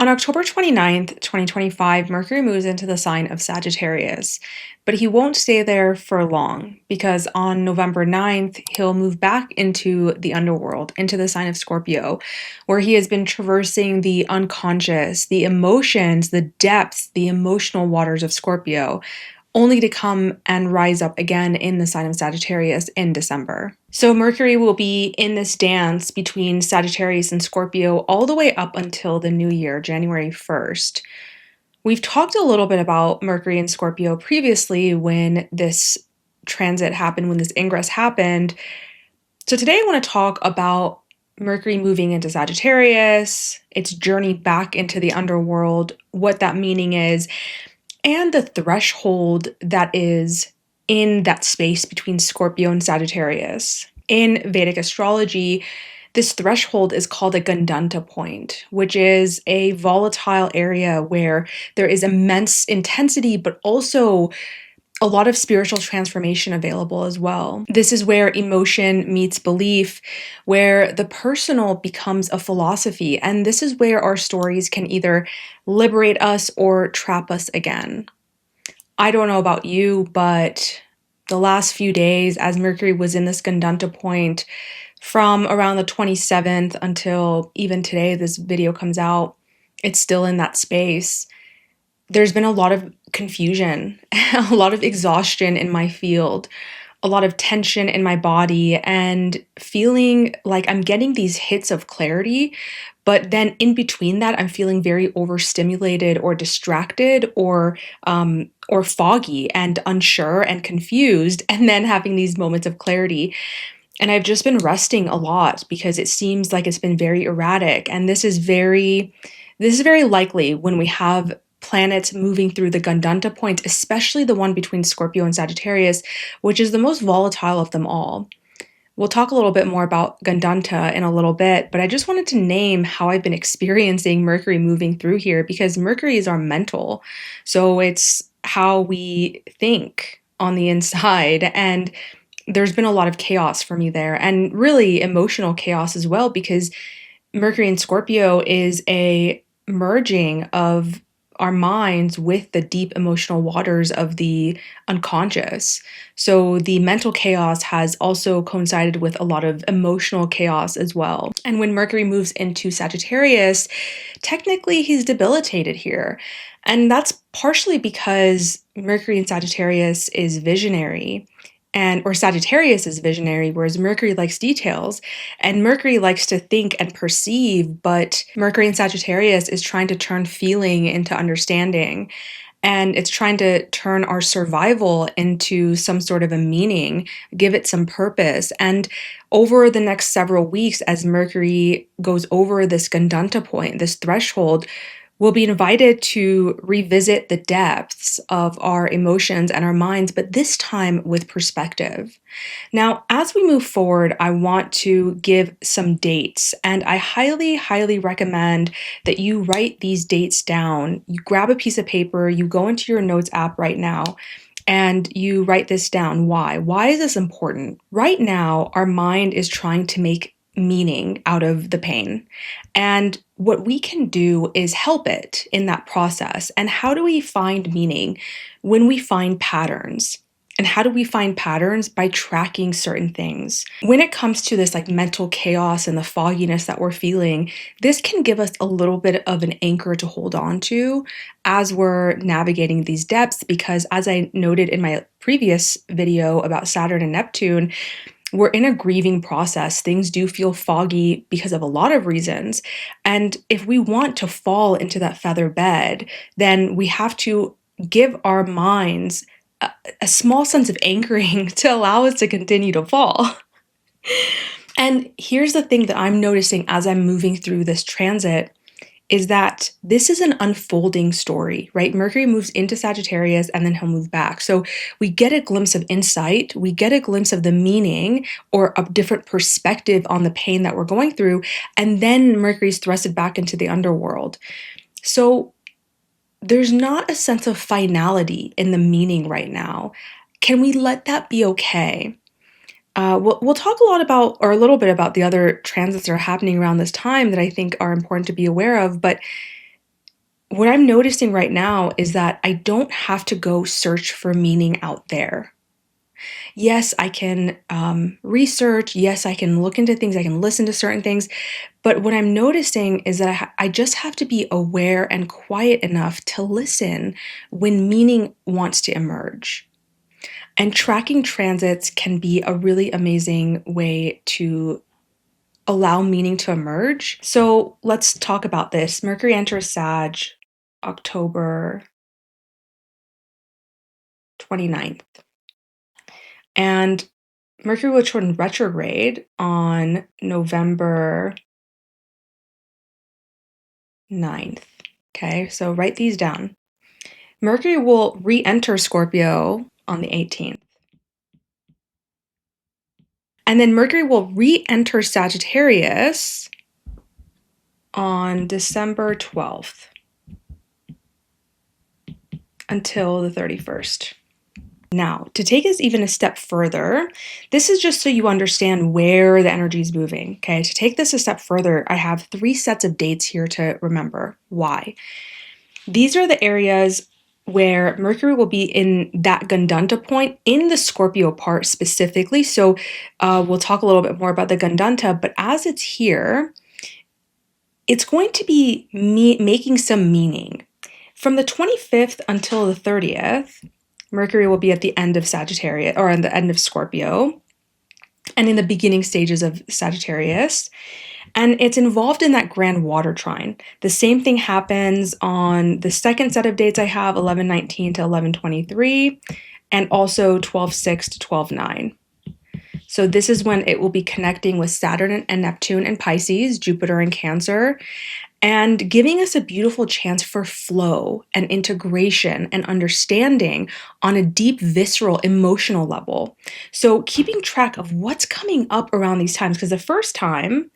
On October 29th, 2025, Mercury moves into the sign of Sagittarius, but he won't stay there for long because on November 9th, he'll move back into the underworld, into the sign of Scorpio, where he has been traversing the unconscious, the emotions, the depths, the emotional waters of Scorpio, only to come and rise up again in the sign of Sagittarius in December. So Mercury will be in this dance between Sagittarius and Scorpio all the way up until the new year, January 1st. We've talked a little bit about Mercury and Scorpio previously when this transit happened, when this ingress happened. So today I want to talk about Mercury moving into Sagittarius, its journey back into the underworld, what that meaning is, and the threshold that is in that space between Scorpio and Sagittarius. In Vedic astrology, this threshold is called a Gandanta point, which is a volatile area where there is immense intensity, but also a lot of spiritual transformation available as well. This is where emotion meets belief, where the personal becomes a philosophy, and this is where our stories can either liberate us or trap us again. I don't know about you, but the last few days as Mercury was in this Gandanta point from around the 27th until even today this video comes out, it's still in that space. There's been a lot of confusion, a lot of exhaustion in my field, a lot of tension in my body, and feeling like I'm getting these hits of clarity, but then in between that, I'm feeling very overstimulated or distracted or foggy and unsure and confused, and then having these moments of clarity. And I've just been resting a lot because it seems like it's been very erratic, and this is very likely when we have planets moving through the Gandanta point, especially the one between Scorpio and Sagittarius, which is the most volatile of them all. We'll talk a little bit more about Gandanta in a little bit, but I just wanted to name how I've been experiencing Mercury moving through here because Mercury is our mental. So it's how we think on the inside, and there's been a lot of chaos for me there, and really emotional chaos as well, because Mercury in Scorpio is a merging of our minds with the deep emotional waters of the unconscious. So the mental chaos has also coincided with a lot of emotional chaos as well. And when Mercury moves into Sagittarius, technically he's debilitated here. And that's partially because Mercury in Sagittarius is visionary. Or Sagittarius is visionary, whereas Mercury likes details, and Mercury likes to think and perceive, but Mercury in Sagittarius is trying to turn feeling into understanding, and it's trying to turn our survival into some sort of a meaning, give it some purpose. And over the next several weeks, as Mercury goes over this Gandanta point, this threshold, we'll be invited to revisit the depths of our emotions and our minds, but this time with perspective. Now, as we move forward, I want to give some dates, and I highly, highly recommend that you write these dates down. You grab a piece of paper, you go into your notes app right now, and you write this down. Why? Why is this important? Right now, our mind is trying to make meaning out of the pain. And what we can do is help it in that process. And how do we find meaning? When we find patterns. And how do we find patterns? By tracking certain things. When it comes to this like mental chaos and the fogginess that we're feeling, this can give us a little bit of an anchor to hold on to as we're navigating these depths, because as I noted in my previous video about Saturn and Neptune, we're in a grieving process. Things do feel foggy because of a lot of reasons. And if we want to fall into that feather bed, then we have to give our minds a small sense of anchoring to allow us to continue to fall. And here's the thing that I'm noticing as I'm moving through this transit is that this is an unfolding story, right? Mercury moves into Sagittarius and then he'll move back. So we get a glimpse of insight, we get a glimpse of the meaning or a different perspective on the pain that we're going through, and then Mercury's thrusted back into the underworld. So there's not a sense of finality in the meaning right now. Can we let that be okay? We'll talk a lot about, or a little bit about, the other transits that are happening around this time that I think are important to be aware of, but what I'm noticing right now is that I don't have to go search for meaning out there. Yes, I can research. Yes, I can look into things. I can listen to certain things. But what I'm noticing is that I just have to be aware and quiet enough to listen when meaning wants to emerge. And tracking transits can be a really amazing way to allow meaning to emerge. So let's talk about this. Mercury enters Sag October 29th. And Mercury will turn retrograde on November 9th. Okay, so write these down. Mercury will re-enter Scorpio on the 18th. And then Mercury will re-enter Sagittarius on December 12th until the 31st. Now, to take us even a step further, this is just so you understand where the energy is moving, okay? To take this a step further, I have 3 sets of dates here to remember. Why? These are the areas where Mercury will be in that Gandanta point in the Scorpio part specifically. So we'll talk a little bit more about the Gandanta, but as it's here, it's going to be making some meaning. From the 25th until the 30th, Mercury will be at the end of Sagittarius, or at the end of Scorpio, and in the beginning stages of Sagittarius. And it's involved in that grand water trine. The same thing happens on the second set of dates I have, 11/19 to 11/23, and also 12/6 to 12/9. So this is when it will be connecting with Saturn and Neptune in Pisces, Jupiter in Cancer, and giving us a beautiful chance for flow and integration and understanding on a deep, visceral, emotional level. So keeping track of what's coming up around these times, because the first time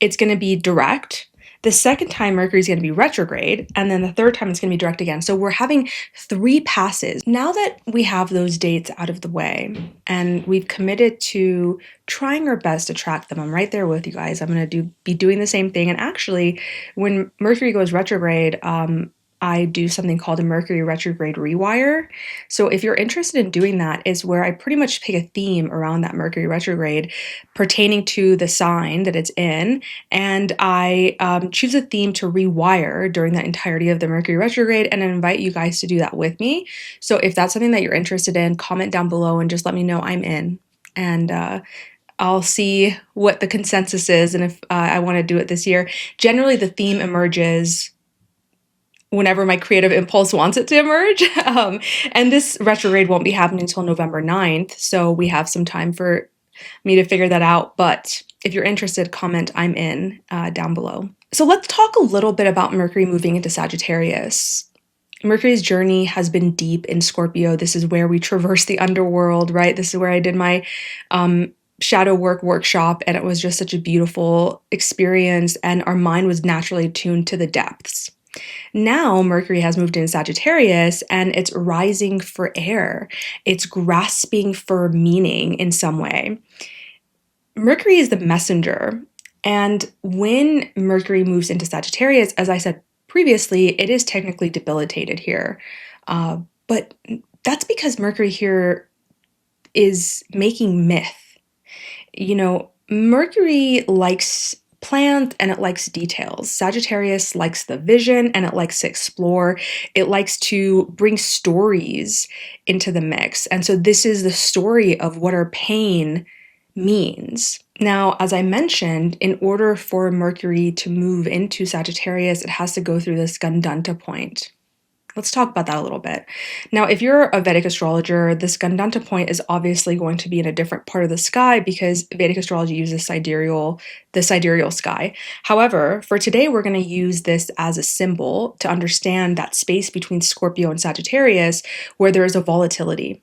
it's going to be direct. The second time Mercury is going to be retrograde, and then the third time it's going to be direct again. So we're having 3 passes. Now that we have those dates out of the way and we've committed to trying our best to track them, I'm right there with you guys. I'm going to be doing the same thing. And actually, when Mercury goes retrograde, I do something called a Mercury Retrograde Rewire. So if you're interested in doing that, is where I pretty much pick a theme around that Mercury retrograde pertaining to the sign that it's in, and I choose a theme to rewire during the entirety of the Mercury retrograde, and I invite you guys to do that with me. So if that's something that you're interested in, comment down below and just let me know I'm in. And I'll see what the consensus is and if I want to do it this year. Generally, the theme emerges whenever my creative impulse wants it to emerge. And this retrograde won't be happening until November 9th, so we have some time for me to figure that out. But if you're interested, comment I'm in down below. So let's talk a little bit about Mercury moving into Sagittarius. Mercury's journey has been deep in Scorpio. This is where we traverse the underworld, right? This is where I did my shadow work workshop, and it was just such a beautiful experience, and our mind was naturally tuned to the depths. Now Mercury has moved into Sagittarius and it's rising for air. It's grasping for meaning in some way. Mercury is the messenger. And when Mercury moves into Sagittarius, as I said previously, it is technically debilitated here. But that's because Mercury here is making myth. You know, Mercury likes plans and it likes details. Sagittarius likes the vision and it likes to explore. It likes to bring stories into the mix. And so this is the story of what our pain means. Now, as I mentioned, in order for Mercury to move into Sagittarius, it has to go through this Gandanta point. Let's talk about that a little bit. Now, if you're a Vedic astrologer, this Gandanta point is obviously going to be in a different part of the sky because Vedic astrology uses the sidereal sky. However, for today, we're going to use this as a symbol to understand that space between Scorpio and Sagittarius where there is a volatility.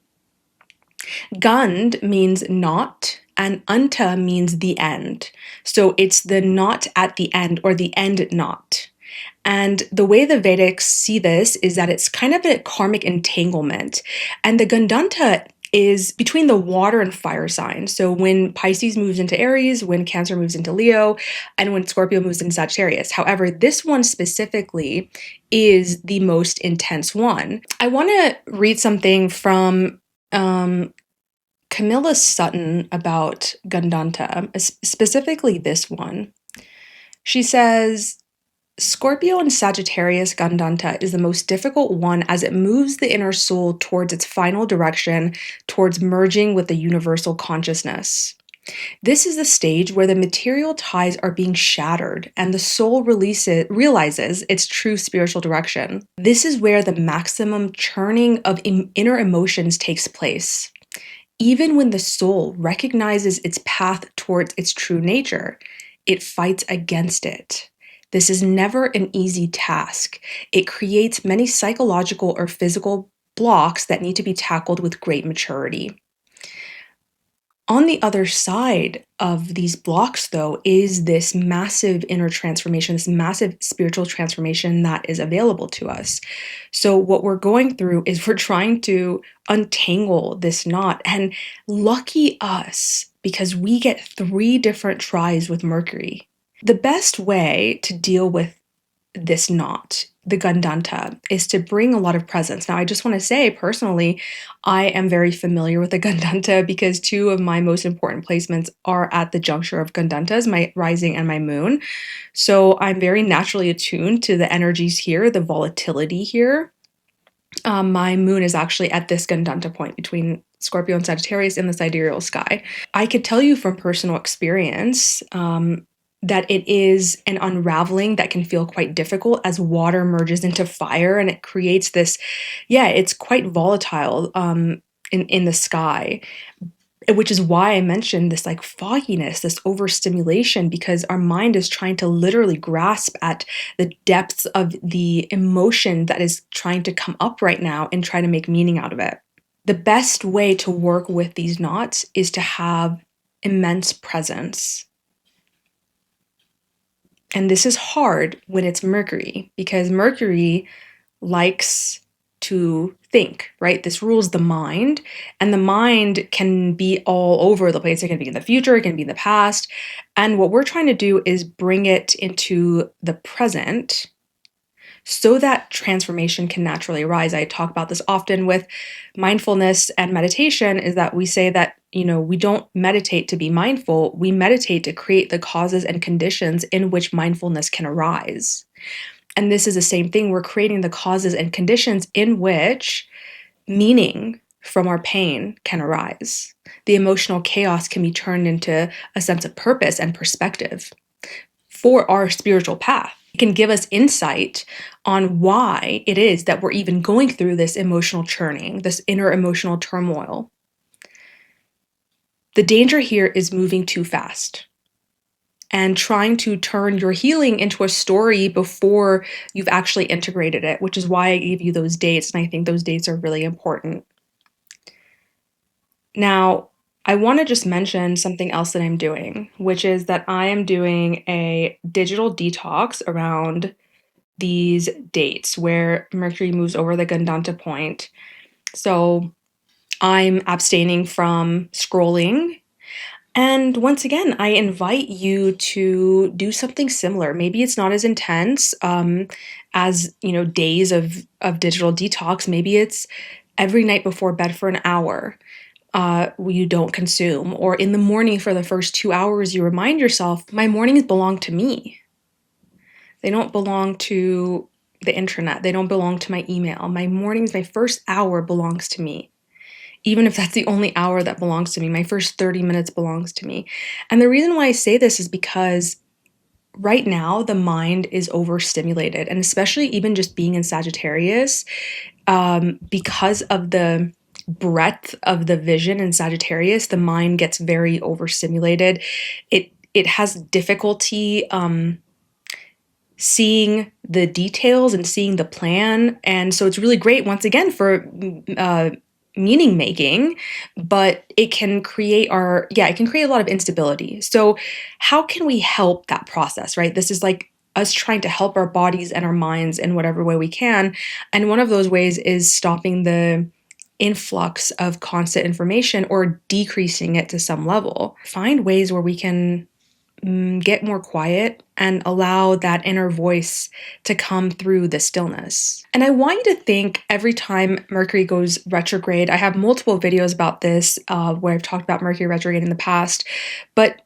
Gand means not, and anta means the end. So it's the not at the end or the end not. And the way the Vedics see this is that it's kind of a karmic entanglement. And the Gandanta is between the water and fire signs. So when Pisces moves into Aries, when Cancer moves into Leo, and when Scorpio moves into Sagittarius. However, this one specifically is the most intense one. I want to read something from Camilla Sutton about Gandanta, specifically this one. She says, Scorpio and Sagittarius Gandanta is the most difficult one as it moves the inner soul towards its final direction, towards merging with the universal consciousness. This is the stage where the material ties are being shattered and the soul realizes its true spiritual direction. This is where the maximum churning of inner emotions takes place. Even when the soul recognizes its path towards its true nature, it fights against it. This is never an easy task. It creates many psychological or physical blocks that need to be tackled with great maturity. On the other side of these blocks, though, is this massive inner transformation, this massive spiritual transformation that is available to us. So what we're going through is we're trying to untangle this knot. And lucky us, because we get 3 different tries with Mercury. The best way to deal with this knot, the Gandanta, is to bring a lot of presence. Now, I just want to say personally, I am very familiar with the Gandanta because 2 of my most important placements are at the juncture of Gandantas, my rising and my moon. So I'm very naturally attuned to the energies here, the volatility here. My moon is actually at this Gandanta point between Scorpio and Sagittarius in the sidereal sky. I could tell you from personal experience that it is an unraveling that can feel quite difficult as water merges into fire, and it creates this, it's quite volatile in the sky, which is why I mentioned this like fogginess, this overstimulation, because our mind is trying to literally grasp at the depths of the emotion that is trying to come up right now and try to make meaning out of it. The best way to work with these knots is to have immense presence. And this is hard when it's Mercury, because Mercury likes to think, right? This rules the mind, and the mind can be all over the place. It can be in the future, it can be in the past. And what we're trying to do is bring it into the present so that transformation can naturally arise. I talk about this often with mindfulness and meditation, is that we say that, we don't meditate to be mindful. We meditate to create the causes and conditions in which mindfulness can arise. And this is the same thing. We're creating the causes and conditions in which meaning from our pain can arise. The emotional chaos can be turned into a sense of purpose and perspective for our spiritual path. It can give us insight on why it is that we're even going through this emotional churning, this inner emotional turmoil. The danger here is moving too fast and trying to turn your healing into a story before you've actually integrated it, which is why I gave you those dates, and I think those dates are really important. Now, I want to just mention something else that I'm doing, which is that I am doing a digital detox around these dates where Mercury moves over the Gandanta point. So I'm abstaining from scrolling. And once again, I invite you to do something similar. Maybe it's not as intense as, days of digital detox. Maybe it's every night before bed for an hour. You don't consume, or in the morning for the first 2 hours, you remind yourself, my mornings belong to me. They don't belong to the internet. They don't belong to my email. My mornings, my first hour belongs to me. Even if that's the only hour that belongs to me, my first 30 minutes belongs to me. And the reason why I say this is because right now the mind is overstimulated, and especially even just being in Sagittarius, because of the breadth of the vision in Sagittarius, the mind gets very overstimulated. It has difficulty seeing the details and seeing the plan, and so it's really great once again for meaning making, but it can create a lot of instability. So how can we help that process, right? This is like us trying to help our bodies and our minds in whatever way we can, and one of those ways is stopping the influx of constant information or decreasing it to some level. Find ways where we can get more quiet and allow that inner voice to come through the stillness. And I want you to think every time Mercury goes retrograde, I have multiple videos about this where I've talked about Mercury retrograde in the past, but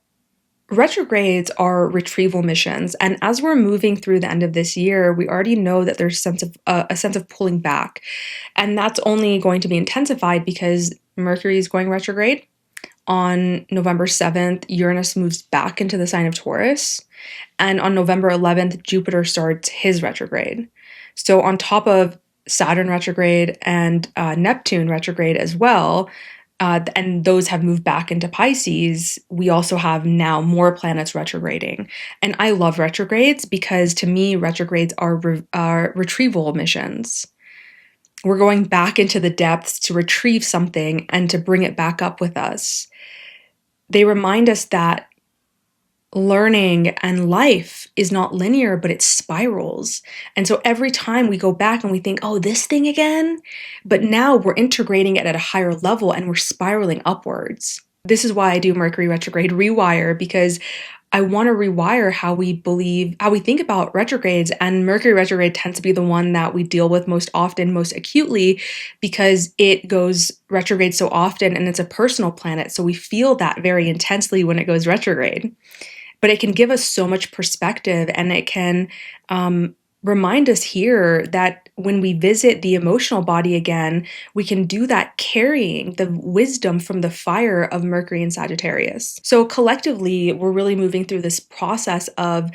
retrogrades are retrieval missions. And as we're moving through the end of this year, we already know that there's a sense of pulling back. And that's only going to be intensified because Mercury is going retrograde. On November 7th, Uranus moves back into the sign of Taurus. And on November 11th, Jupiter starts his retrograde. So on top of Saturn retrograde and Neptune retrograde as well, and those have moved back into Pisces, we also have now more planets retrograding. And I love retrogrades because to me, retrogrades are retrieval missions. We're going back into the depths to retrieve something and to bring it back up with us. They remind us that learning and life is not linear, but it spirals. And so every time we go back and we think, oh, this thing again, but now we're integrating it at a higher level and we're spiraling upwards. This is why I do Mercury retrograde rewire, because I want to rewire how we think about retrogrades, and Mercury retrograde tends to be the one that we deal with most often, most acutely, because it goes retrograde so often and it's a personal planet. So we feel that very intensely when it goes retrograde. But it can give us so much perspective, and it can remind us here that when we visit the emotional body again, we can do that carrying the wisdom from the fire of Mercury and Sagittarius. So collectively, we're really moving through this process of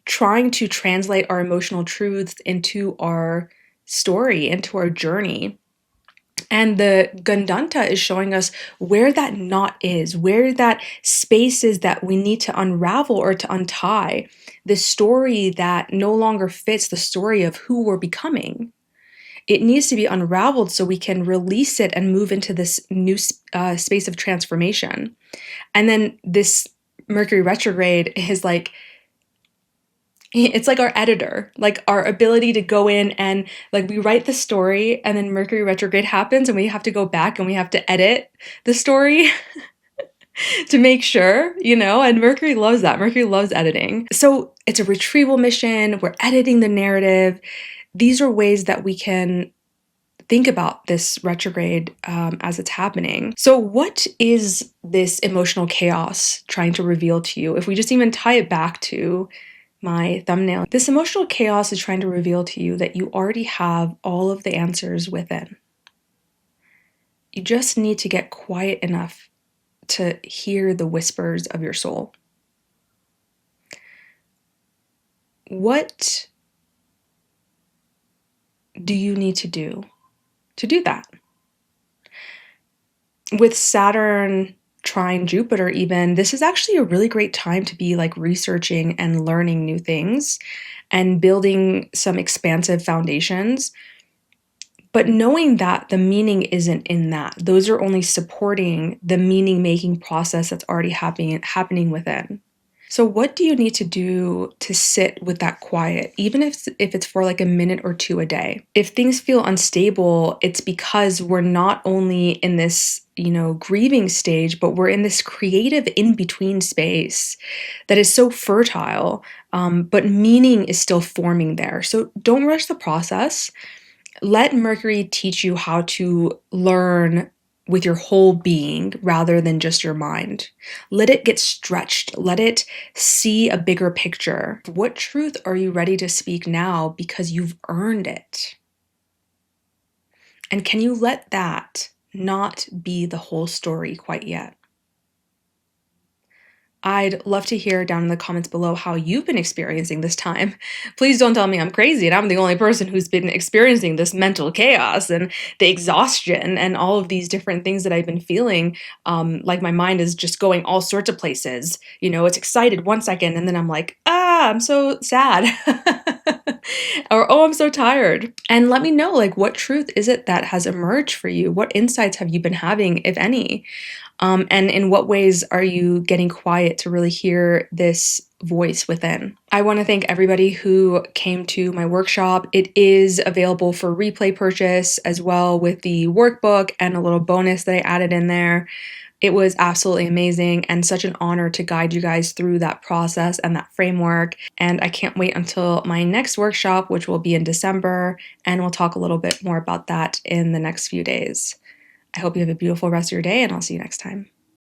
trying to translate our emotional truths into our story, into our journey. And the Gandanta is showing us where that knot is, where that space is that we need to unravel or to untie, the story that no longer fits the story of who we're becoming. It needs to be unraveled so we can release it and move into this new space of transformation. And then this Mercury retrograde is like, it's like our editor, like our ability to go in and like we write the story and then Mercury retrograde happens and we have to go back and we have to edit the story to make sure, and Mercury loves that. Mercury loves editing. So it's a retrieval mission. We're editing the narrative. These are ways that we can think about this retrograde as it's happening. So what is this emotional chaos trying to reveal to you? If we just even tie it back to my thumbnail, this emotional chaos is trying to reveal to you that you already have all of the answers within. You just need to get quiet enough to hear the whispers of your soul. What do you need to do that? With Saturn trine Jupiter even, this is actually a really great time to be like researching and learning new things and building some expansive foundations. But knowing that the meaning isn't in that. Those are only supporting the meaning-making process that's already happening within. So what do you need to do to sit with that quiet, even if it's for like a minute or two a day? If things feel unstable, it's because we're not only in this, grieving stage, but we're in this creative in-between space that is so fertile, but meaning is still forming there. So don't rush the process. Let Mercury teach you how to learn with your whole being rather than just your mind. Let it get stretched. Let it see a bigger picture. What truth are you ready to speak now because you've earned it? And can you let that not be the whole story quite yet? I'd love to hear down in the comments below how you've been experiencing this time. Please don't tell me I'm crazy and I'm the only person who's been experiencing this mental chaos and the exhaustion and all of these different things that I've been feeling. Like my mind is just going all sorts of places. It's excited one second and then I'm like, I'm so sad. Or, oh, I'm so tired. And let me know, like, what truth is it that has emerged for you? What insights have you been having, if any? And in what ways are you getting quiet to really hear this voice within? I want to thank everybody who came to my workshop. It is available for replay purchase as well, with the workbook and a little bonus that I added in there. It was absolutely amazing and such an honor to guide you guys through that process and that framework. And I can't wait until my next workshop, which will be in December, and we'll talk a little bit more about that in the next few days. I hope you have a beautiful rest of your day, and I'll see you next time.